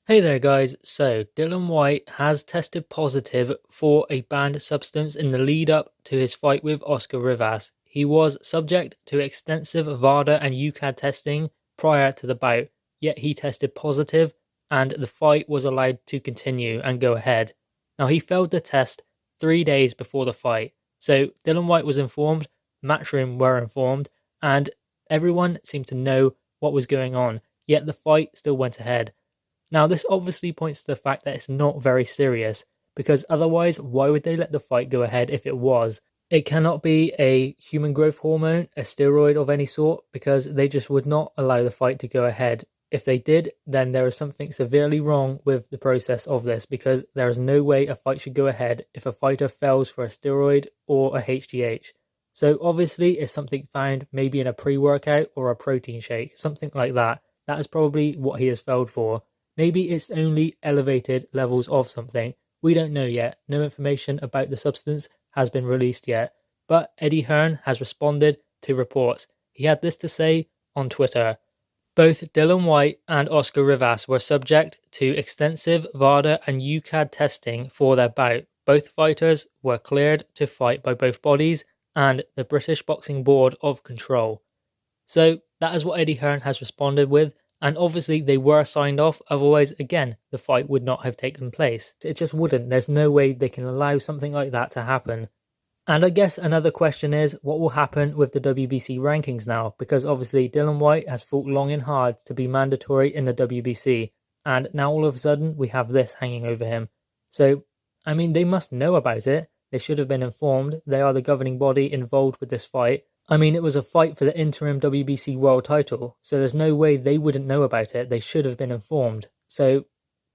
Hey there guys, so Dillian Whyte has tested positive for a banned substance in the lead up to his fight with Oscar Rivas. He was subject to extensive VADA and UCAD testing prior to the bout, yet he tested positive and the fight was allowed to continue and go ahead. Now he failed the test 3 days before the fight, so Dillian Whyte was informed, Matchroom were informed, and everyone seemed to know what was going on, yet the fight still went ahead. Now, this obviously points to the fact that it's not very serious, because otherwise, why would they let the fight go ahead if it was? It cannot be a human growth hormone, a steroid of any sort, because they just would not allow the fight to go ahead. If they did, then there is something severely wrong with the process of this, because there is no way a fight should go ahead if a fighter fails for a steroid or a HGH. So obviously, it's something found maybe in a pre-workout or a protein shake, something like that. That is probably what he has failed for. Maybe it's only elevated levels of something. We don't know yet. No information about the substance has been released yet. But Eddie Hearn has responded to reports. He had this to say on Twitter. Both Dillian Whyte and Oscar Rivas were subject to extensive VADA and UCAD testing for their bout. Both fighters were cleared to fight by both bodies and the British Boxing Board of Control. So that is what Eddie Hearn has responded with. And obviously they were signed off, otherwise, again, the fight would not have taken place. It just wouldn't. There's no way they can allow something like that to happen. And I guess another question is, what will happen with the WBC rankings now? Because obviously Dillian Whyte has fought long and hard to be mandatory in the WBC. And now all of a sudden, we have this hanging over him. So, I mean, they must know about it. They should have been informed. They are the governing body involved with this fight. I mean, it was a fight for the interim WBC world title, so there's no way they wouldn't know about it. They should have been informed. So,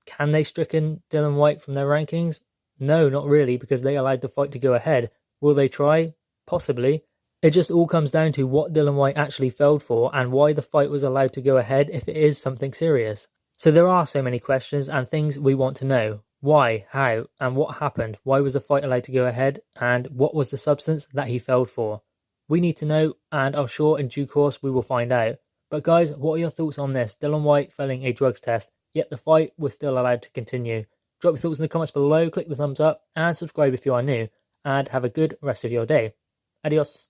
can they stricken Dillian Whyte from their rankings? No, not really, because they allowed the fight to go ahead. Will they try? Possibly. It just all comes down to what Dillian Whyte actually failed for and why the fight was allowed to go ahead if it is something serious. So there are so many questions and things we want to know. Why, how, and what happened? Why was the fight allowed to go ahead? And what was the substance that he failed for? We need to know, and I'm sure in due course we will find out. But guys, what are your thoughts on this? Dillian Whyte failing a drugs test, yet the fight was still allowed to continue. Drop your thoughts in the comments below, click the thumbs up, and subscribe if you are new, and have a good rest of your day. Adios.